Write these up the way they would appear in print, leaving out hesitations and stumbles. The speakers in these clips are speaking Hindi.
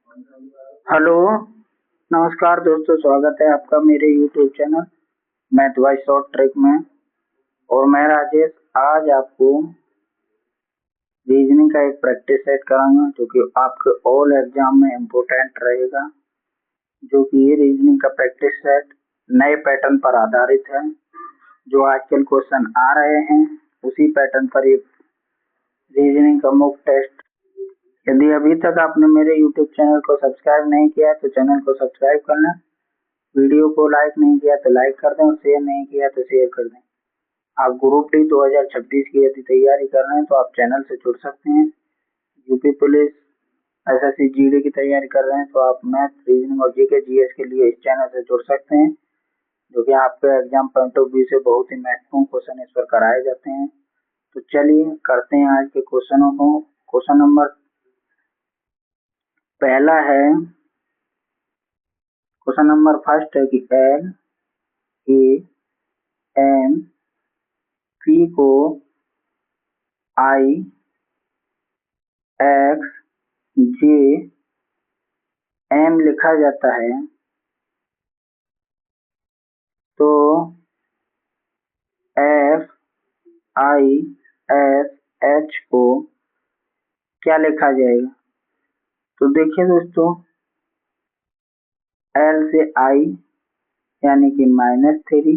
हेलो, नमस्कार दोस्तों, स्वागत है आपका मेरे YouTube channel math bye short trick में। और मैं राजेश आज आपको रीजनिंग का एक प्रैक्टिस सेट कराऊंगा जो कि आपके ऑल एग्जाम में इम्पोर्टेंट रहेगा। जो कि ये रीजनिंग का प्रैक्टिस सेट नए पैटर्न पर आधारित है। जो आजकल क्वेश्चन आ रहे हैं उसी पैटर्न पर ये रीजनिंग का मॉक टेस्ट। यदि अभी तक आपने मेरे यूट्यूब चैनल को सब्सक्राइब नहीं किया तो चैनल को सब्सक्राइब कर लें। वीडियो को लाइक नहीं किया तो लाइक कर दें और शेयर नहीं किया तो शेयर कर दें। आप ग्रुप डी 2026 की यदि तैयारी कर रहे हैं तो आप चैनल से जुड़ सकते हैं। यूपी पुलिस एसएससी जीडी की तैयारी कर रहे हैं तो आप मैथ रीजनिंग और जीके जीएस के लिए इस चैनल से जुड़ सकते हैं, जो कि आपके एग्जाम पॉइंट ऑफ व्यू से बहुत ही महत्वपूर्ण क्वेश्चन इस पर कराए जाते हैं। तो चलिए करते हैं आज के क्वेश्चनों को। क्वेश्चन नंबर पहला है, क्वेश्चन नंबर फर्स्ट है कि एल ए एम पी को आई एक्स जे एम लिखा जाता है तो एफ आई एस एच को क्या लिखा जाएगा। तो देखिए दोस्तों, एल से आई यानी कि -3,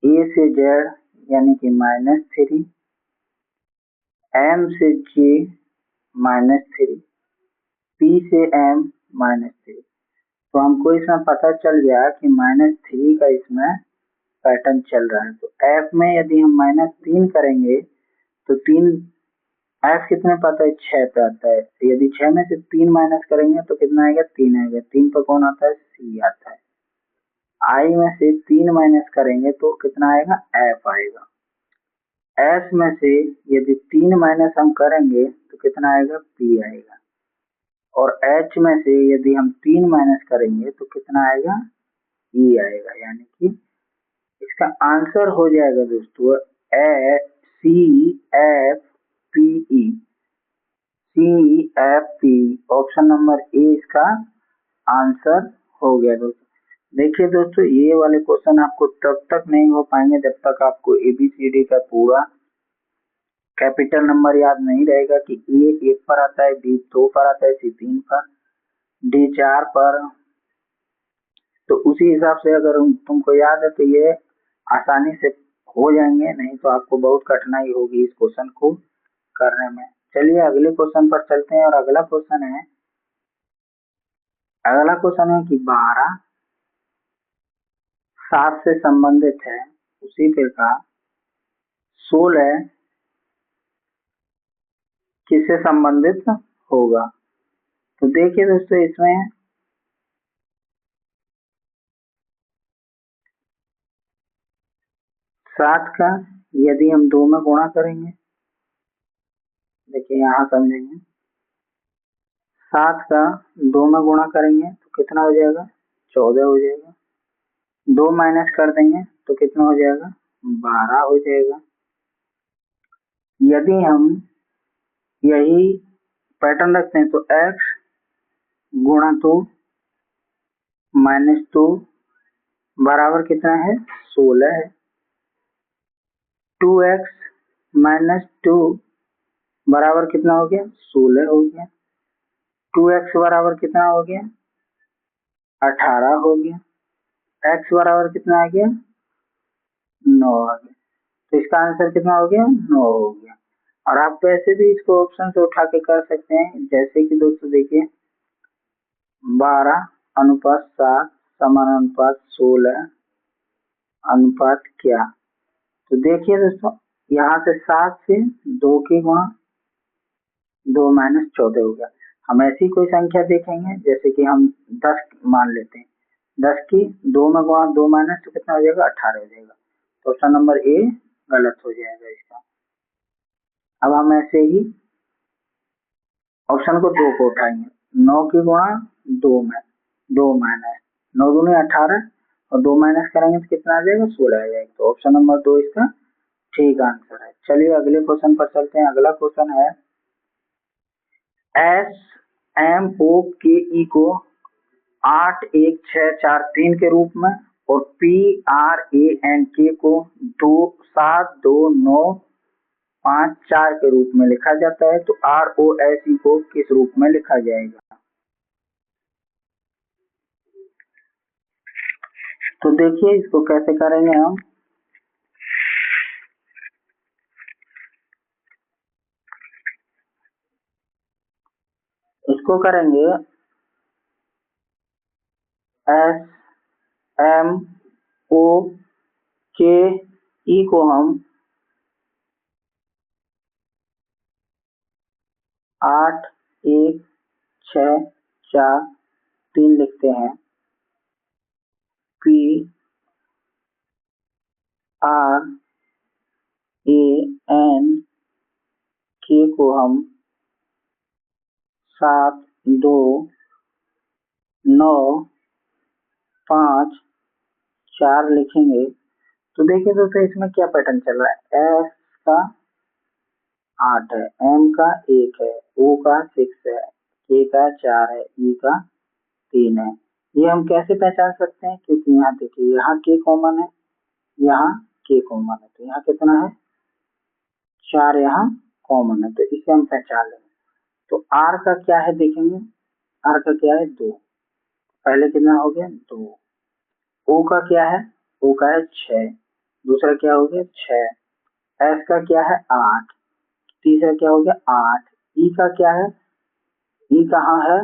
ए से जेड यानी कि -3, एम से जे -3, पी से एम -3। तो हमको इसमें पता चल गया कि -3 का इसमें पैटर्न चल रहा है। तो एफ में यदि हम -3 करेंगे तो 3 एफ कितने पे आता है, 6 पे आता है। तो यदि 6 में से 3 माइनस करेंगे तो कितना आएगा, 3 आएगा। 3 पे कौन आता है, सी आता है। आई में से 3 माइनस करेंगे तो कितना आएगा, एफ आएगा। एस में से यदि 3 माइनस हम करेंगे तो कितना आएगा, पी आएगा। और एच में से यदि हम 3 माइनस करेंगे तो कितना आएगा, ई आएगा। यानी कि इसका आंसर हो जाएगा दोस्तों A C F P E, C F P. Option number A इसका आंसर हो गया दोस्तों। देखिए दोस्तों, ये वाले क्वेश्चन आपको तब तक नहीं हो पाएंगे जब तक आपको एबीसीडी का पूरा कैपिटल नंबर याद नहीं रहेगा कि ए 1 पर आता है, बी 2 पर आता है, सी 3 पर, डी 4 पर। तो उसी हिसाब से अगर तुमको याद है तो ये आसानी से हो जाएंगे, नहीं तो आपको बहुत कठिनाई होगी इस क्वेश्चन को करने में। चलिए अगले क्वेश्चन पर चलते हैं। और अगला क्वेश्चन है कि 12 7 से संबंधित है, उसी प्रकार 16 किससे संबंधित होगा। तो देखिए दोस्तों, इसमें सात का यदि हम 2 में गुणा करेंगे, देखिए यहाँ समझेंगे, 7 का 2 में गुणा करेंगे तो कितना हो जाएगा, 14 हो जाएगा। 2 माइनस कर देंगे तो कितना हो जाएगा, 12 हो जाएगा। यदि हम यही पैटर्न रखते हैं तो x गुणा 2 -2 बराबर कितना है, 16 है। 2x - 2 बराबर कितना हो गया, 16 हो गया। 2x बराबर कितना हो गया, 18 हो गया। x बराबर कितना आ गया, 9 आ गया। तो इसका आंसर कितना हो गया, 9 हो गया। और आप वैसे भी इसको ऑप्शन से उठा के कर सकते हैं, जैसे कि दोस्तों देखिए 12:7 समानुपात 16 अनुपात क्या। तो देखिए दोस्तों, यहाँ से 7 से 2 की गुणा 2 - 14 हो गया। हम ऐसी कोई संख्या देखेंगे जैसे कि हम 10 मान लेते हैं, 10 की 2 में गुणा 2 माइनस तो कितना हो जाएगा, 18 हो जाएगा। तो ऑप्शन नंबर ए गलत हो जाएगा इसका। अब हम ऐसे ही ऑप्शन को 2 को उठाएंगे, 9 की गुणा 2 में 2 माइनस 9 दूनी 18 और 2 माइनस करेंगे तो कितना आ जाएगा, 16 आ जाएगा। तो ऑप्शन नंबर 2 इसका ठीक आंसर है। चलिए अगले क्वेश्चन पर चलते हैं। अगला क्वेश्चन है एस MOKE को 81643 के रूप में और PRANK को 27295 के रूप में लिखा जाता है। तो ROSE को किस रूप में लिखा जाएगा? तो देखिए इसको कैसे करेंगे हम। इसको करेंगे SMOKE को हम 81643 लिखते हैं। PRANK को हम 72954 लिखेंगे। तो देखिए दोस्तों इसमें क्या पैटर्न चल रहा है। S का 8 है, M का 1 है, O का 6 है, K का 4 है, E का 3 है। ये हम कैसे पहचान सकते हैं? क्योंकि यहाँ देखिए यहाँ K कॉमन है, यहाँ K कॉमन है, तो यहाँ कितना है 4, यहाँ कॉमन है, तो इसे हम पहचान लेंगे। तो R का क्या है देखेंगे, R का क्या है 2, पहले कितना हो गया 2। O का क्या है, O का है 6, दूसरा क्या हो गया 6। S का क्या है 8, तीसरा क्या हो गया 8। E का क्या है, E कहाँ है,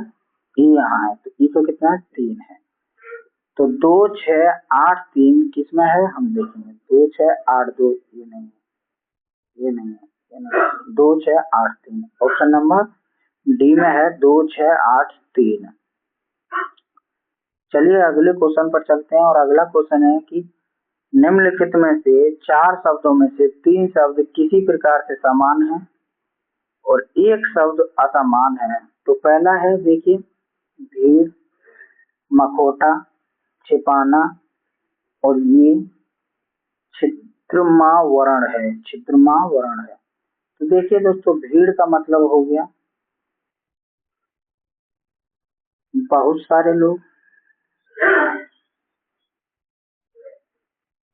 E यहाँ है, तो E का कितना है 3 है। तो 2 6 8 3 किसमें है हम देखेंगे, 2 6 8 2, ये नहीं है, ये नहीं है, ये नहीं है, 2 6 8 3 ऑप्शन नंबर डी में है 2 6 8 3। चलिए अगले क्वेश्चन पर चलते हैं और अगला क्वेश्चन है कि निम्नलिखित में से 4 शब्दों में से 3 शब्द किसी प्रकार से समान हैं और एक शब्द असमान है। तो पहला है देखिए भीड़, मखौटा, छिपाना और ये छिद्रमावरण है, छिद्रमावरण है। तो देखिए दोस्तों भीड़ का मतलब हो गया बहुत सारे लोग,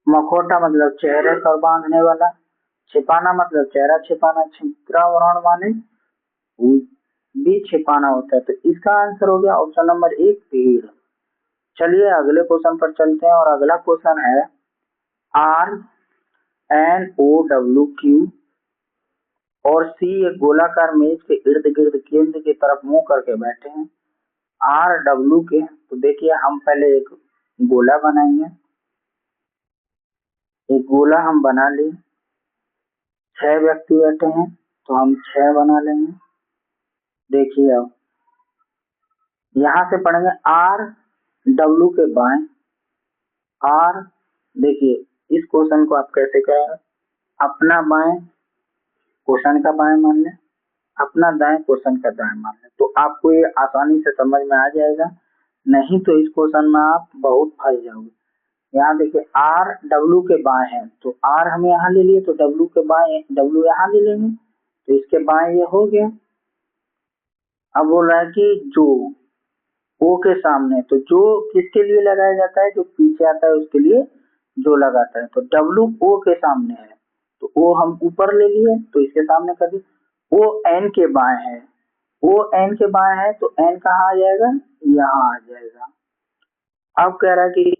मखौटा मतलब चेहरे पर बांधने वाला, छिपाना मतलब चेहरा छिपाना, छिद्रावरण माने भी छिपाना होता है। तो इसका आंसर हो गया ऑप्शन नंबर 1 भीड़। चलिए अगले क्वेश्चन पर चलते हैं और अगला क्वेश्चन है RNOWQ और C एक गोलाकार मेज के इर्द गिर्द केंद्र की तरफ मुंह करके बैठे हैं। RW के, तो देखिए हम पहले एक गोला बनाएंगे, एक गोला हम बना लिए, 6 व्यक्ति बैठे हैं तो हम 6 बना लेंगे। देखिए अब यहाँ से पढ़ेंगे RW के बाएं, R देखिए इस क्वेश्चन को आप कैसे करेंगे, अपना बाएं क्वेश्चन का बाएं मान लें, अपना दाएं क्वेश्चन का दाएं मान लें, तो आपको ये आसानी से समझ में आ जाएगा। नहीं तो इस क्वेश्चन में आप बहुत फंस जाओगे। यहाँ देखिए RW के बाएं है, तो R हम यहाँ ले लिए, तो W के बाएं W यहाँ ले लेंगे, तो इसके बाएं ये हो गया। अब बोल रहा है कि जो O के सामने, तो जो किसके लिए लगाया जाता है, जो पीछे आता है उसके लिए जो लगाता है। तो W O के सामने है, तो O हम ऊपर ले लिए, तो इसके सामने कर दिए। O N के बाएं है, O N के बाएं है, तो N कहाँ आ जाएगा, यहाँ आ जाएगा। अब कह रहा है कि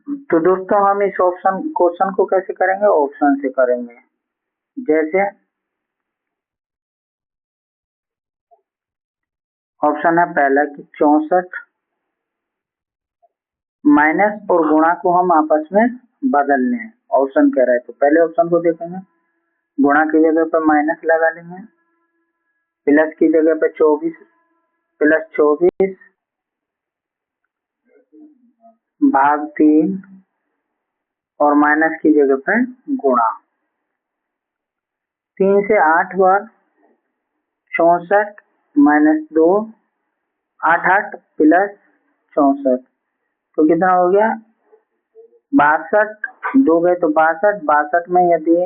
तो दोस्तों हम इस ऑप्शन क्वेश्चन को कैसे करेंगे, ऑप्शन से करेंगे। जैसे ऑप्शन है पहला कि 64 माइनस और गुणा को हम आपस में बदल लें, ऑप्शन कह रहा है। तो पहले ऑप्शन को देखेंगे, गुणा की जगह पर माइनस लगा लेंगे, प्लस की जगह पे 24 प्लस 24 भाग 3 और माइनस की जगह पे गुणा। 3 से 8 बार 64 माइनस 2 8 8 प्लस 64 तो कितना हो गया 62, 2 गए तो 62, 62 में यदि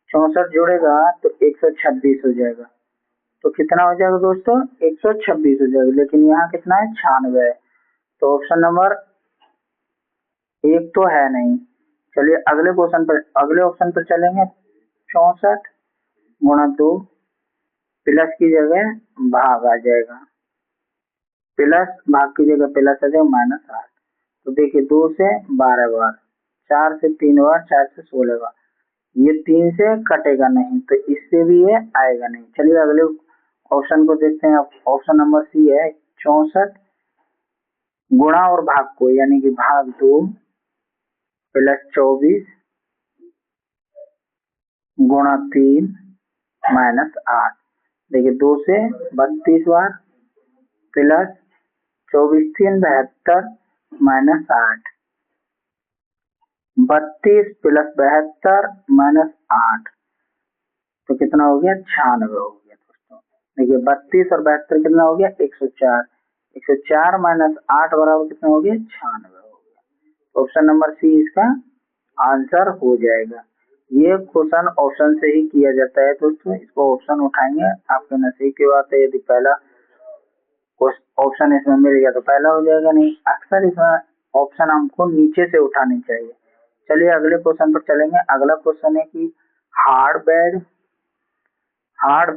64 जुड़ेगा तो 126 हो जाएगा। तो कितना हो जाएगा दोस्तों 126 हो जाएगा, लेकिन यहाँ कितना है 96 है। तो ऑप्शन नंबर 1 तो है नहीं। चलिए अगले ऑप्शन पर चलेंगे। 64 गुणा 2 प्लस की जगह भाग आ जाएगा, प्लस भाग की जगह प्लस आ जाएगा -8। तो देखिए 2 से 12 बार, 4 से 3 बार, 4 से 16 बार, ये 3 से कटेगा नहीं, तो इससे भी ये आएगा नहीं। चलिए अगले ऑप्शन को देखते हैं। ऑप्शन नंबर सी है 64 गुणा और भाग को यानी कि भाग 2 प्लस 24 गुणा 3 -8। देखिए 2 से 32 बार प्लस 24 3 72 -8, 32 प्लस 72 -8 तो कितना हो गया 96 हो गया दोस्तों। देखिए 32 और 72 कितना हो गया 104, 104 -8 बराबर कितना हो गया 96 हो गया। ऑप्शन नंबर सी इसका आंसर हो जाएगा। ये क्वेश्चन ऑप्शन से ही किया जाता है दोस्तों, इसको ऑप्शन उठाएंगे आपके नसीब की बात है। यदि पहला ऑप्शन इसमें मिल गया तो पहला हो जाएगा, नहीं अक्सर इसमें ऑप्शन हमको नीचे से उठानी चाहिए। चलिए अगले क्वेश्चन पर चलेंगे। अगला क्वेश्चन है कि हार्ड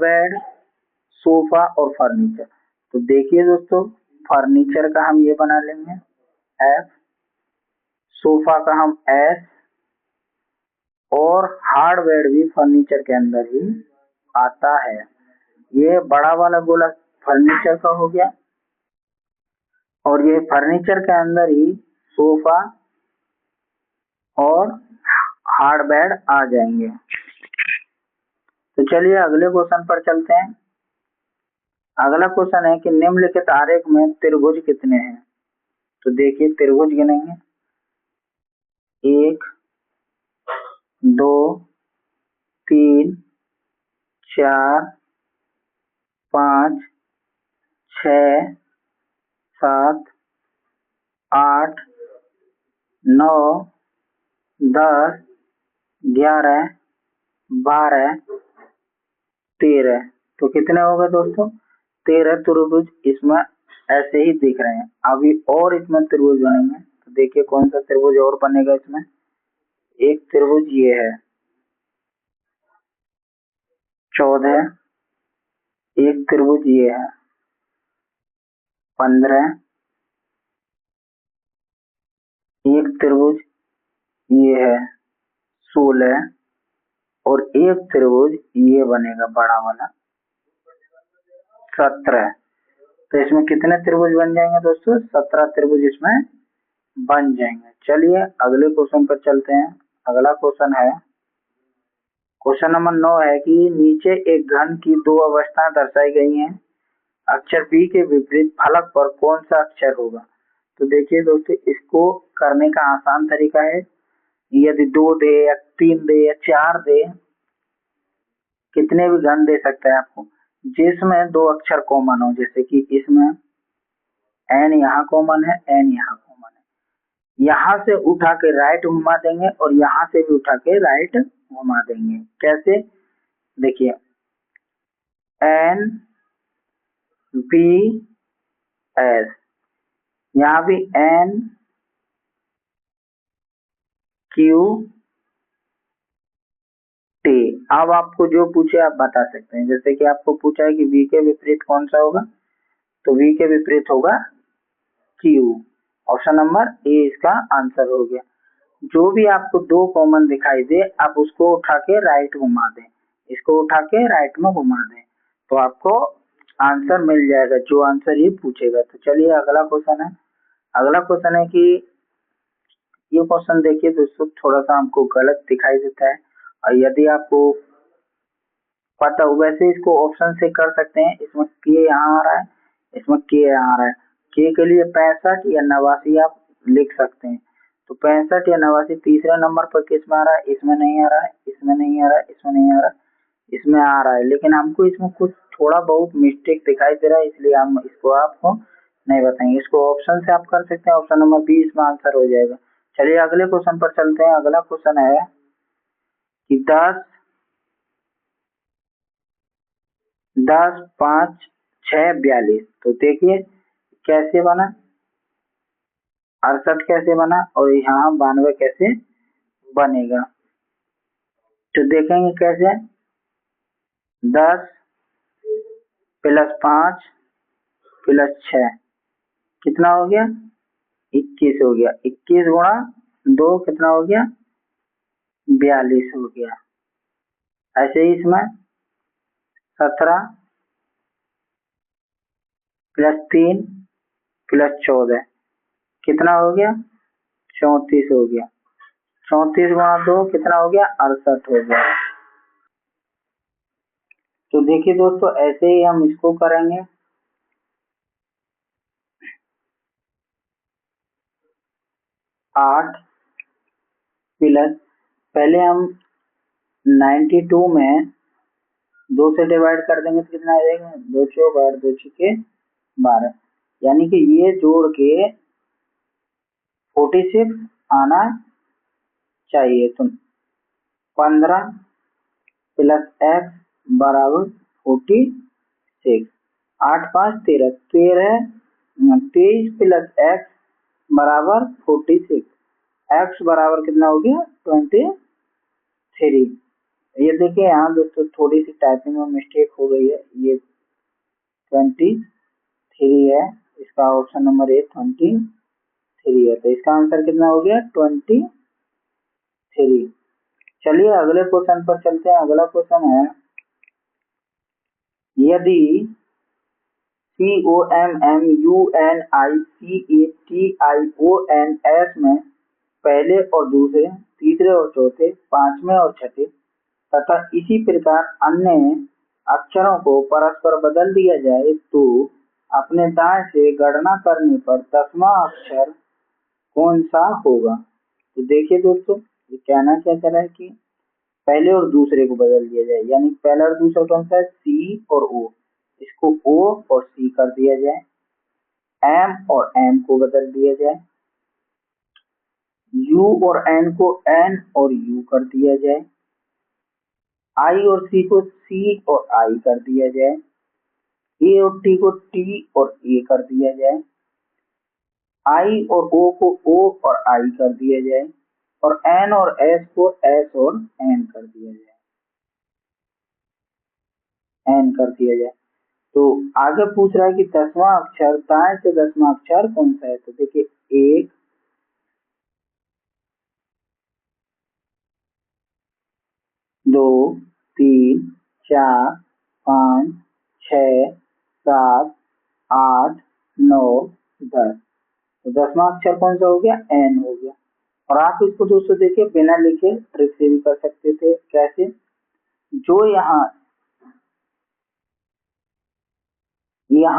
बेड सोफा और फर्नीचर। तो देखिए दोस्तों फर्नीचर का हम ये बना लेंगे एफ, सोफा का हम एस, और हार्डवेयर भी फर्नीचर के अंदर ही आता है। ये बड़ा वाला गोला फर्नीचर का हो गया, और ये फर्नीचर के अंदर ही सोफा और हार्डवेयर आ जाएंगे। तो चलिए अगले क्वेश्चन पर चलते हैं। अगला क्वेश्चन है कि निम्नलिखित आरेख में त्रिभुज कितने हैं। तो देखिए त्रिभुज गिनेंगे 1 2 3 4 5 6 7 8 9 10 11 12 13। तो कितने हो गए दोस्तों 13 त्रिभुज इसमें ऐसे ही दिख रहे हैं। अभी और इसमें त्रिभुज बनेंगे, तो देखिए कौन सा त्रिभुज और बनेगा इसमें। एक त्रिभुज ये है 14, एक त्रिभुज ये है 15, एक त्रिभुज ये है 16, और एक त्रिभुज ये बनेगा बड़ा वाला 17। तो इसमें कितने त्रिभुज बन जाएंगे दोस्तों 17 त्रिभुज इसमें बन जाएंगे। चलिए अगले क्वेश्चन पर चलते हैं। अगला क्वेश्चन है क्वेश्चन नंबर 9 है कि नीचे एक घन की दो अवस्थाएं दर्शाई गई हैं, अक्षर बी के विपरीत फलक पर कौन सा अक्षर होगा। तो देखिए दोस्तों इसको करने का आसान तरीका है, यदि 2 दे या 3 दे या 4 दे, कितने भी घन दे सकता है आपको, जिसमें 2 अक्षर कॉमन हो। जैसे कि इसमें एन यहाँ कॉमन है, एन यहाँ कॉमन है, यहाँ से उठा के राइट घुमा देंगे और यहाँ से भी उठा के राइट घुमा देंगे। कैसे देखिए एन बी एस, यहाँ भी एन क्यू टी। अब आपको जो पूछे आप बता सकते हैं। जैसे कि आपको पूछा है कि वी के विपरीत कौन सा होगा, तो वी के विपरीत होगा क्यू, ऑप्शन नंबर ए इसका आंसर हो गया। जो भी आपको दो कॉमन दिखाई दे आप उसको उठा के राइट घुमा दें, इसको उठा के राइट में घुमा दें तो आपको आंसर मिल जाएगा जो आंसर ये पूछेगा। तो चलिए अगला क्वेश्चन है। अगला क्वेश्चन है कि ये क्वेश्चन देखिए दोस्तों थोड़ा सा हमको गलत दिखाई देता है और यदि आपको पता हो वैसे इसको ऑप्शन से कर सकते हैं। इसमें के यहाँ आ रहा है, इसमें के यहाँ आ रहा है। के के लिए 65 या 89 आप लिख सकते हैं। तो 65 या 89 तीसरे नंबर पर किस में आ रहा है, इसमें नहीं आ रहा है, इसमें नहीं आ रहा है, इसमें नहीं आ रहा है, इसमें आ रहा है। लेकिन हमको इसमें कुछ थोड़ा बहुत मिस्टेक दिखाई दे रहा है इसलिए हम इसको आपको नहीं बताएंगे। इसको ऑप्शन से आप कर सकते हैं, ऑप्शन नंबर बी इसमें आंसर हो जाएगा। चलिए अगले क्वेश्चन पर चलते हैं। अगला क्वेश्चन है कि 10 5 6 42। तो देखिए कैसे बना, 68 कैसे बना और यहाँ 92 कैसे बनेगा। तो देखेंगे कैसे, 10 प्लस 5 प्लस 6 कितना हो गया, 21 हो गया। 21 गुणा 2 कितना हो गया, 42 हो गया। ऐसे ही इसमें 17 प्लस 3 प्लस 14 कितना हो गया, 34 हो गया। 34 गुणा 2 कितना हो गया, 68 हो गया। तो देखिए दोस्तों ऐसे ही हम इसको करेंगे। 8 प्लस, पहले हम 92 में 2 से डिवाइड कर देंगे तो कितना आ जाएगा, 2 चौक 8 2 छक्के 12, यानी कि ये जोड़ के 46 आना चाहिए। तो 15 प्लस एक्स बराबर 46, 8 5 13, 23 प्लस एक्स बराबर 46, एक्स बराबर कितना हो गया 23। ये देखिए यहाँ दोस्तों थोड़ी सी टाइपिंग में मिस्टेक हो गई है, ये 23 है, इसका ऑप्शन नंबर ए 23 है। तो इसका आंसर कितना हो गया 23। चलिए अगले क्वेश्चन पर चलते हैं। अगला क्वेश्चन है यदि COMMUNICATIONS में पहले और दूसरे, तीसरे और चौथे, पांचवें और छठे तथा इसी प्रकार अन्य अक्षरों को परस्पर बदल दिया जाए तो अपने दाएं से गणना करने पर 10वां अक्षर कौन सा होगा। तो देखिए दोस्तों ये कहना क्या चाह रहा है कि पहले और दूसरे को बदल दिया जाए, यानी पहला और दूसरा कौन सा है, सी और ओ, इसको ओ और सी कर दिया जाए। एम और एम को बदल दिया जाए, यू और एन को एन और यू कर दिया जाए, आई और सी को सी और आई कर दिया जाए, ए और टी को टी और ए कर दिया जाए, आई और ओ को ओ और आई कर दिया जाए और एन और एस को एस और एन कर दिया जाए, एन कर दिया जाए। तो आगे पूछ रहा है कि 10वां अक्षर, दाएं से 10वां अक्षर कौन सा है। तो देखिए 1 2 3 4 5 6 7 8 9 10। तो 10वां अक्षर कौन सा हो गया, एन हो गया। और आप इसको दोस्तों देखिए बिना लिखे ट्रिक से भी कर सकते थे। कैसे, जो यहाँ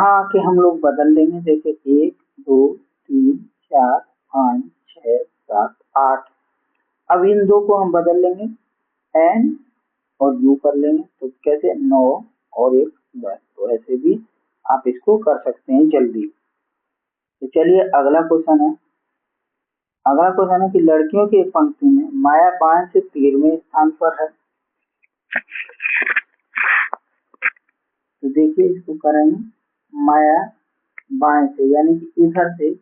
आके हम लोग बदल देंगे। देखिए 1 2 3 4 5 6 7 8, अब इन दो को हम बदल लेंगे, एन और यू कर लेंगे। तो कैसे, 9 और 1 10। तो ऐसे भी आप इसको कर सकते हैं जल्दी। तो चलिए अगला क्वेश्चन है। अगला क्वेश्चन है कि लड़कियों की एक पंक्ति में माया 5 से 13वें स्थान पर है। तो देखिए इसको करेंगे, माया बाएं से यानी कि इधर से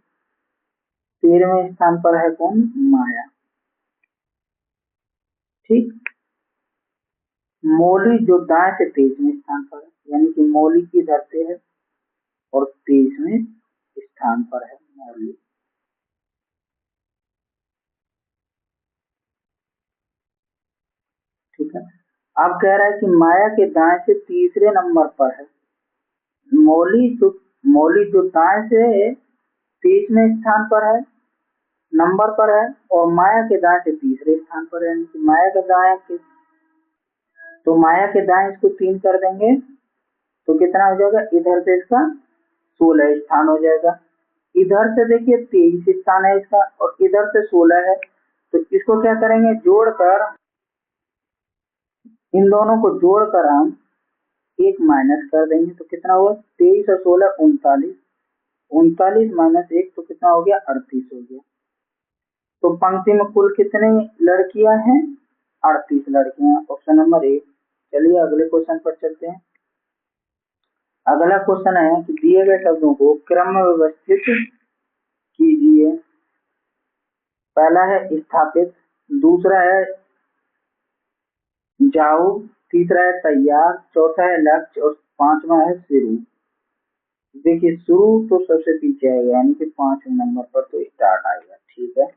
13वें स्थान पर है कौन, माया। ठीक, मौली जो दाएं से 23वें स्थान पर है, यानी कि मौली की इधर से है और 23वें स्थान पर है मौली। ठीक है। अब कह रहा है कि माया के दाएं से तीसरे नंबर पर है। मौली जो दाएं से 23वें स्थान पर है, नंबर पर है, और माया के दाएं से तीसरे स्थान पर है। यानी कि माया के दाएं तो माया के दाएं इसको 3 कर देंगे तो कितना हो जाएगा, इधर से इसका 16 स्थान हो जाएगा। इधर से देखिए 23 स्थान है इसका और इधर से 16 है, तो इसको क्या करेंगे, जोड़कर इन दोनों को जोड़कर हम एक माइनस कर देंगे तो कितना हुआ, 23 और 16 39, 39 माइनस 1 तो कितना हो गया, 38 हो गया। तो पंक्ति में कुल कितनी लड़कियां हैं, 38 लड़कियां, ऑप्शन नंबर 1। चलिए अगले क्वेश्चन पर चलते हैं। अगला क्वेश्चन है कि दिए गए शब्दों को क्रम में व्यवस्थित कीजिए। पहला है स्थापित, दूसरा है जाओ, तीसरा है तैयार, चौथा है लक्ष्य और पांचवा है शुरू। देखिए शुरू तो सबसे पीछे आएगा, यानी कि 5वें नंबर पर तो स्टार्ट आएगा, ठीक है,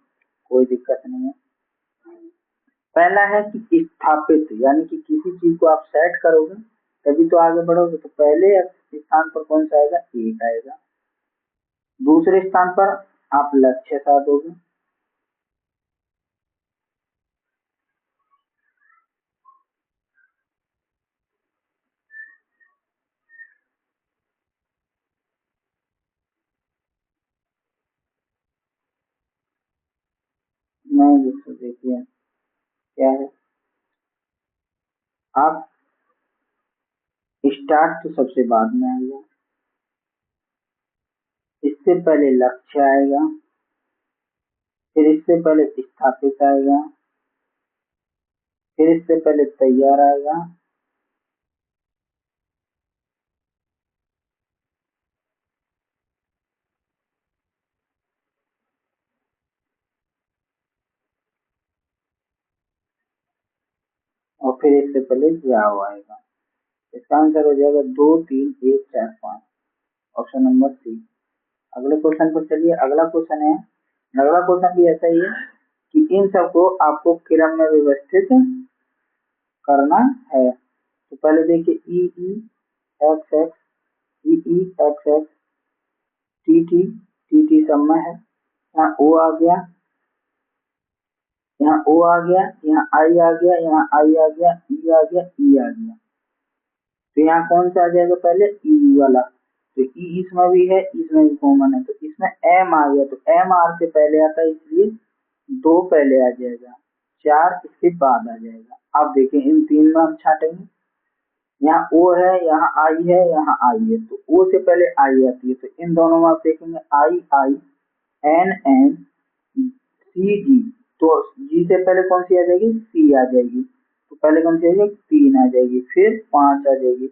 कोई दिक्कत नहीं है। पहला है कि स्थापित, यानी कि किसी चीज को आप सेट करोगे तभी तो आगे बढ़ोगे, तो पहले स्थान पर कौन सा आएगा, 1 आएगा। दूसरे स्थान पर आप लक्ष्य साधोगे, नहीं दोस्तों देखिए क्या है, आप स्टार्ट तो सबसे बाद में आएगा, इससे पहले लक्ष्य आएगा, फिर इससे पहले स्थापित आएगा, फिर इससे पहले तैयार आएगा, और फिर इससे पहले जाओ आएगा। इसका आंसर हो जाएगा 2 3 1 4 5, ऑप्शन नंबर सी। अगले क्वेश्चन पर चलिए। अगला क्वेश्चन है, अगला क्वेश्चन भी ऐसा ही है कि इन सबको आपको क्रम में व्यवस्थित करना है। तो पहले देखिए E E X X, E E X X, T T, T T सब में है, यहाँ ओ आ गया, यहाँ ओ आ गया, यहाँ आई आ गया, यहाँ आई आ गया, ई आ गया, ई आ गया। तो यहाँ कौन सा आ जाएगा, पहले ई वाला, तो ई इसमें भी है, इसमें भी कॉमन है, तो इसमें एम आ गया, तो एम आर से पहले आता है इसलिए 2 पहले आ जाएगा, 4 इसके बाद आ जाएगा। अब देखें इन 3 में हम छाटेंगे, यहाँ ओ है, यहाँ आई है, यहाँ आई है, तो ओ से पहले आई आती है, तो इन दोनों में आप देखेंगे आई आई, एन एन, सी जी, तो जी से पहले कौन सी आ जाएगी, सी आ जाएगी, तो पहले कौन सी आ जाएगी, 3 आ जाएगी, फिर 5 आ जाएगी,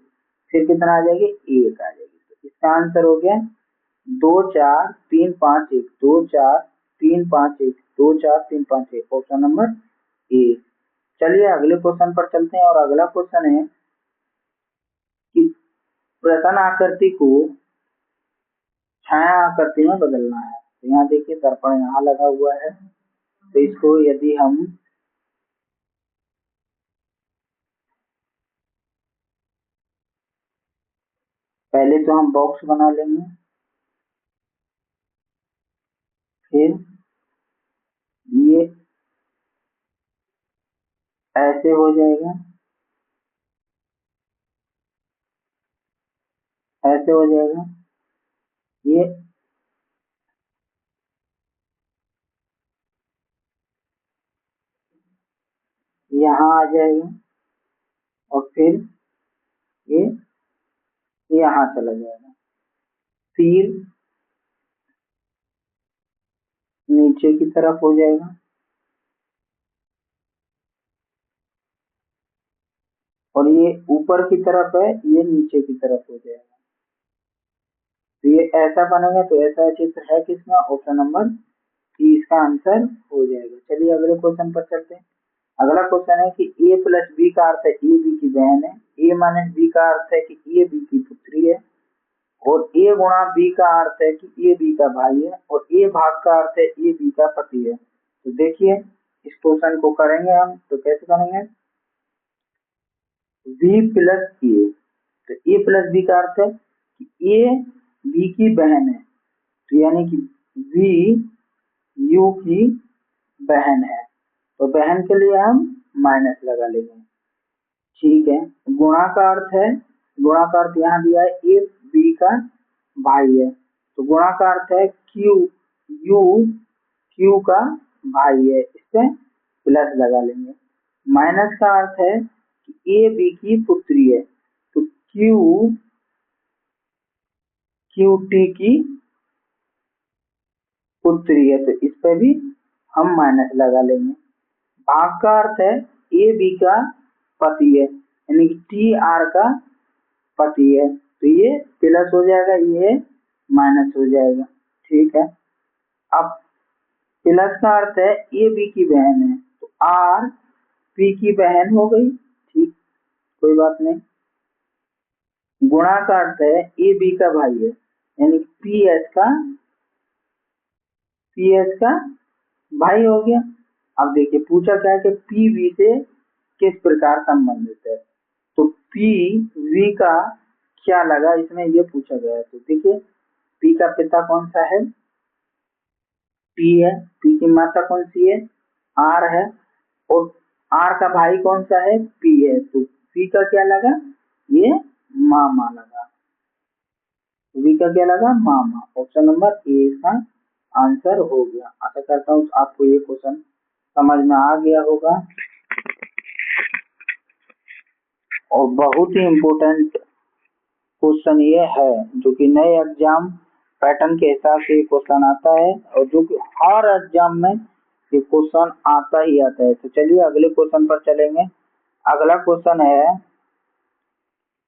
फिर कितना आ जाएगी, 1 आ जाएगी। तो इसका आंसर हो गया 2 4 3 5 1, 2 4 3 5 1, 2 4 3 5 1, ऑप्शन नंबर ए। चलिए अगले क्वेश्चन पर चलते हैं, और अगला क्वेश्चन है कि प्रश्न आकृति को छाया आकृति में बदलना है। तो यहाँ देखिए दर्पण यहाँ लगा हुआ है, तो इसको यदि हम पहले तो हम बॉक्स बना लेंगे, फिर ये ऐसे हो जाएगा, ऐसे हो जाएगा, ये यहाँ आ जाएगा, और फिर ये यहाँ चला जाएगा, फिर नीचे की तरफ हो जाएगा, और ये ऊपर की तरफ है, ये नीचे की तरफ हो जाएगा। तो ये ऐसा बनेगा, तो ऐसा चित्र है किसमें, ऑप्शन नंबर सी इसका आंसर हो जाएगा। चलिए अगले क्वेश्चन पर चलते हैं। अगला क्वेश्चन है कि ए प्लस बी का अर्थ है ए बी की बहन है, ए माइनस बी का अर्थ है कि ए बी की पुत्री है, और ए गुणा बी का अर्थ है कि ए बी का भाई है, और ए भाग का अर्थ है ए बी का पति है। तो देखिए इस क्वेश्चन को करेंगे हम, तो कैसे करेंगे, वी प्लस ए, तो ए प्लस बी का अर्थ है कि ए बी की बहन है, तो यानी कि वी यू की बहन है, तो बहन के लिए हम माइनस लगा लेंगे। ठीक है, गुणा का अर्थ है, गुणा का अर्थ यहाँ दिया है ए बी का भाई है, तो गुणा का अर्थ है क्यू यू क्यू का भाई है, इस पे प्लस लगा लेंगे। माइनस का अर्थ है कि ए बी की पुत्री है, तो क्यू क्यू टी की पुत्री है, तो इस पे भी हम माइनस लगा लेंगे। भाग का अर्थ है ए बी का पति है, यानी कि टी आर का पति है, तो ये प्लस हो जाएगा, ये माइनस हो जाएगा। ठीक है, अब प्लस का अर्थ है ए बी की बहन है, तो आर पी की बहन हो गई, ठीक, कोई बात नहीं। गुणा का अर्थ है ए बी का भाई है, यानी पी एस का भाई हो गया। अब देखिए पूछा क्या है कि पी वी से किस प्रकार संबंधित है, तो पी वी का क्या लगा इसमें ये पूछा गया है। तो देखिए पी का पिता कौन सा है, पी है, पी की माता कौन सी है, आर है, और आर का भाई कौन सा है, पी है, तो पी का क्या लगा, ये मामा लगा, वी का क्या लगा, मामा। ऑप्शन नंबर ए का आंसर हो गया। आशा करता हूँ आपको ये क्वेश्चन समझ में आ गया होगा, और बहुत ही इम्पोर्टेंट क्वेश्चन ये है जो कि नए एग्जाम पैटर्न के हिसाब से क्वेश्चन आता है, और जो कि हर एग्जाम में ये क्वेश्चन आता ही आता है। तो चलिए अगले क्वेश्चन पर चलेंगे। अगला क्वेश्चन है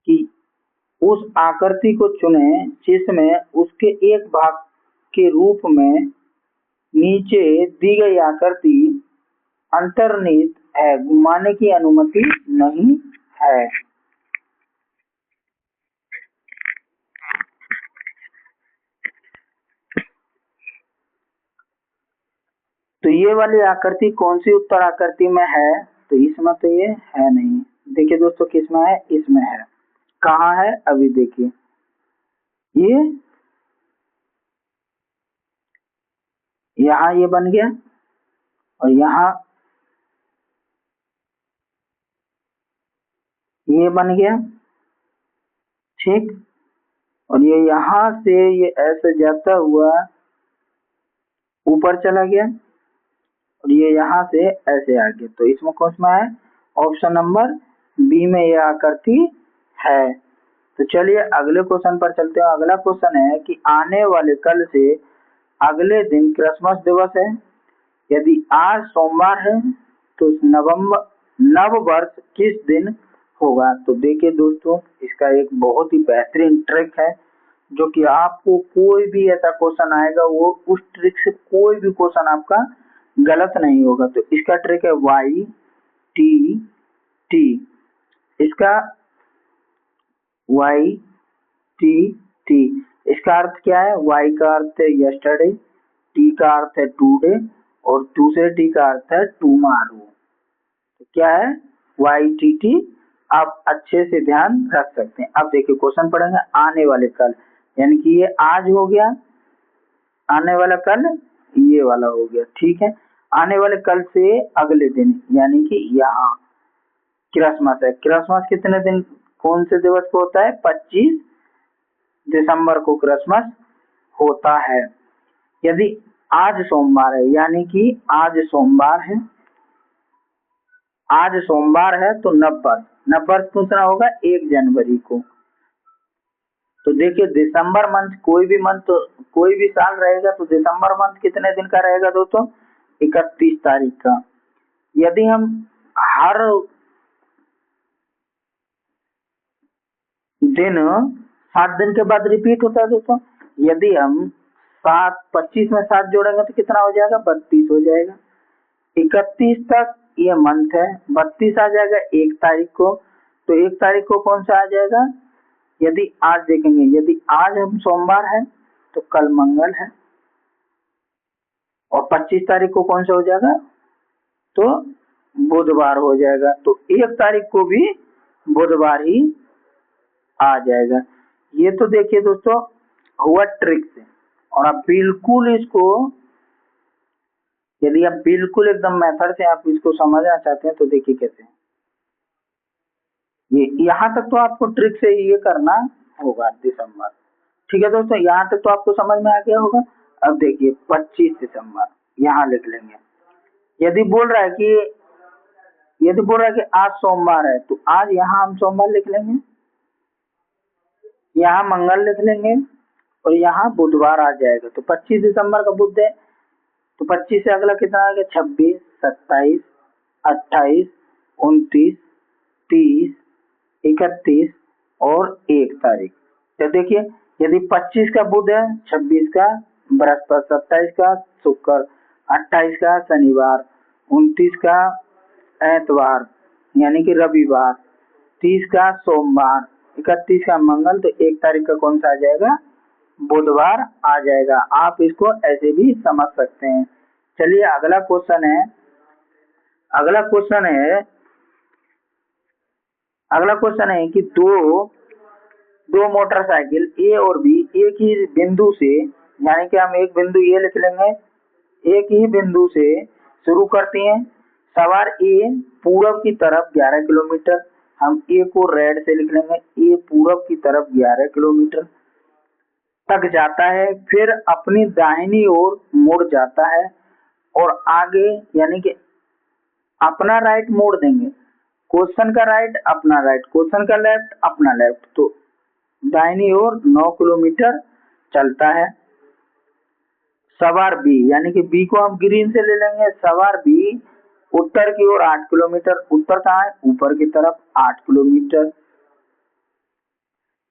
कि उस आकृति को चुने जिसमें उसके एक भाग के रूप में नीचे दी गई आकृति अंतर्निहित है, घुमाने की अनुमति नहीं है। तो ये वाली आकृति कौन सी उत्तर आकृति में है, तो इसमें तो ये है नहीं। देखिए दोस्तों किसमें है, इसमें है। कहाँ है, अभी देखिए, ये यहाँ ये बन गया, और यहाँ ये बन गया, ठीक, और ये यहाँ से ये ऐसे जाता हुआ ऊपर चला गया, और ये यहाँ से ऐसे आ गया, तो इसमें कौन सा है, ऑप्शन नंबर बी में ये आकृति है। तो चलिए अगले क्वेश्चन पर चलते हैं। अगला क्वेश्चन है कि आने वाले कल से अगले दिन क्रिसमस दिवस है, यदि आज सोमवार है तो नव वर्ष किस दिन होगा। तो देखिए दोस्तों इसका एक बहुत ही बेहतरीन ट्रिक है, जो कि आपको कोई भी ऐसा क्वेश्चन आएगा वो उस ट्रिक से कोई भी क्वेश्चन आपका गलत नहीं होगा। तो इसका ट्रिक है वाई टी टी, इसका वाई टी टी, इसका अर्थ क्या है, वाई का अर्थ है यस्टरडे, टी का अर्थ है टुडे, और दूसरे टी का अर्थ है टुमारो। तो क्या है, वाई टी टी, आप अच्छे से ध्यान रख सकते हैं। अब देखिए क्वेश्चन पढ़ेंगे आने वाले कल, यानी कि ये आज हो गया, आने वाला कल ये वाला हो गया, ठीक है। आने वाले कल से अगले दिन, यानी कि यहाँ क्रिसमस है। क्रिसमस कितने दिन, कौन से दिवस को होता है, 25 दिसंबर को क्रिसमस होता है। यदि आज सोमवार है, यानी कि आज सोमवार है, आज सोमवार है, तो नववर्ष पूछना होगा 1 जनवरी को। तो देखिए दिसंबर मंथ, कोई भी मंथ कोई भी साल रहेगा तो दिसंबर मंथ कितने दिन का रहेगा दोस्तों, 31 तारीख का। यदि हम हर दिन 7 दिन के बाद रिपीट होता है दोस्तों, यदि हम 25 में 7 जोड़ेंगे तो कितना हो जाएगा, 32 हो जाएगा। 31 तक ये मंथ है, 32 आ जाएगा 1 तारीख को, तो 1 तारीख को कौन सा आ जाएगा, यदि आज देखेंगे, यदि आज हम सोमवार है तो कल मंगल है, और 25 तारीख को कौन सा हो जाएगा, तो बुधवार हो जाएगा। तो 1 तारीख को भी बुधवार ही आ जाएगा। ये तो देखिए दोस्तों हुआ ट्रिक से। और आप बिल्कुल इसको, यदि आप बिल्कुल एकदम मेथड से आप इसको समझना चाहते हैं तो देखिए कैसे। ये यहाँ तक तो आपको ट्रिक से ये करना होगा दिसंबर। ठीक है दोस्तों, यहाँ तक तो आपको समझ में आ गया होगा। अब देखिए 25 दिसंबर यहाँ लिख लेंगे। यदि बोल रहा है कि आज सोमवार है तो आज यहाँ हम सोमवार लिख लेंगे, यहाँ मंगल लिख लेंगे और यहाँ बुधवार आ जाएगा। तो 25 दिसंबर का बुध है तो 25 से अगला कितना आ गया, 26, 27, 28, 29, 30, 31 और 1 तारीख। तो देखिए यदि 25 का बुध है, 26 का बृहस्पति, 27 का शुक्र, 28 का शनिवार, 29 का एतवार यानी कि रविवार, 30 का सोमवार, 31 का मंगल, तो 1 तारीख का कौन सा आ जाएगा, बुधवार आ जाएगा। आप इसको ऐसे भी समझ सकते हैं। चलिए अगला क्वेश्चन है कि दो मोटरसाइकिल ए और बी एक ही बिंदु से, यानी कि हम एक बिंदु ए लिख लेंगे, एक ही बिंदु से शुरू करती हैं। सवार ए पूरब की तरफ 11 किलोमीटर, हम ए को रेड से लिख लेंगे, ए पूरब की तरफ 11 किलोमीटर तक जाता है, फिर अपनी दाहिनी ओर मुड़ जाता है और आगे, यानी कि अपना राइट मोड़ देंगे, क्वेश्चन का राइट अपना राइट, क्वेश्चन का लेफ्ट अपना लेफ्ट, तो दाहिनी ओर 9 किलोमीटर चलता है। सवार बी, यानी कि बी को हम ग्रीन से ले लेंगे, सवार बी उत्तर की ओर 8 किलोमीटर, उत्तर कहाँ है, ऊपर की तरफ 8 किलोमीटर,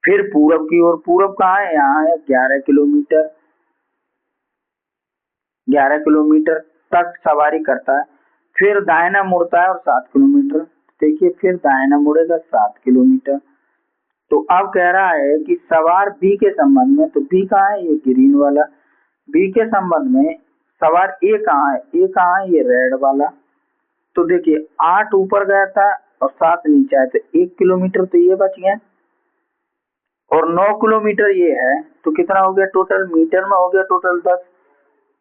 फिर पूरब की ओर, पूरब कहाँ है, यहाँ है 11 किलोमीटर, 11 किलोमीटर तक सवारी करता है, फिर दाहिना मुड़ता है और 7 किलोमीटर, देखिए फिर दाहिना मुड़ेगा 7 किलोमीटर। तो अब कह रहा है कि सवार बी के संबंध में, तो बी कहाँ है, ये ग्रीन वाला, बी के संबंध में सवार ए कहाँ है, ए कहाँ है, ये रेड वाला। तो देखिए 8 ऊपर गया था और 7 नीचे आया, तो 1 किलोमीटर तो ये बच गया और 9 किलोमीटर ये है, तो कितना हो गया टोटल, मीटर में हो गया टोटल 10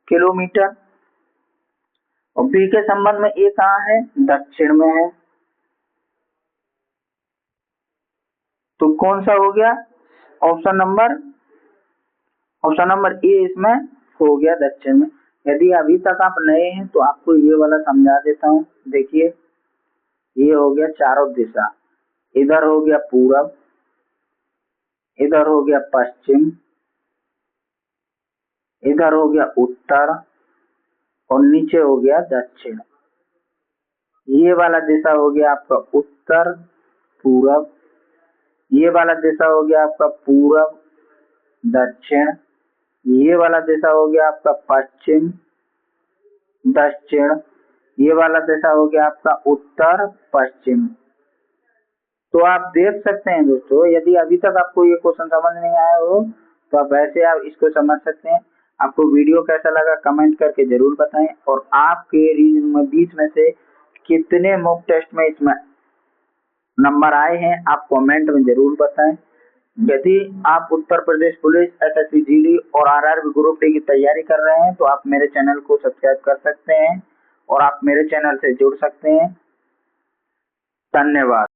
किलोमीटर। और बी के संबंध में ए कहाँ है, दक्षिण में है, तो कौन सा हो गया, ऑप्शन नंबर ए इसमें हो गया दक्षिण में। यदि अभी तक आप नए हैं तो आपको ये वाला समझा देता हूँ। देखिए ये हो गया चारों दिशा, इधर हो गया पूरब, इधर हो गया पश्चिम, इधर हो गया उत्तर और नीचे हो गया दक्षिण। ये वाला दिशा हो गया आपका उत्तर पूरब, ये वाला दिशा हो गया आपका पूरब दक्षिण, ये वाला दिशा हो गया आपका पश्चिम दक्षिण, ये वाला दिशा हो गया आपका उत्तर पश्चिम। तो आप देख सकते हैं दोस्तों, यदि अभी तक आपको ये क्वेश्चन समझ नहीं आया हो तो आप वैसे आप इसको समझ सकते हैं। आपको वीडियो कैसा लगा कमेंट करके जरूर बताएं, और आपके रीजन में 20 में से कितने मॉक टेस्ट में इसमें नंबर आए हैं आप कमेंट में जरूर बताएं। यदि आप Uttar Pradesh police, SSC GD और आरआरबी ग्रुप डी की तैयारी कर रहे हैं तो आप मेरे चैनल को सब्सक्राइब कर सकते हैं और आप मेरे चैनल से जुड़ सकते हैं। धन्यवाद।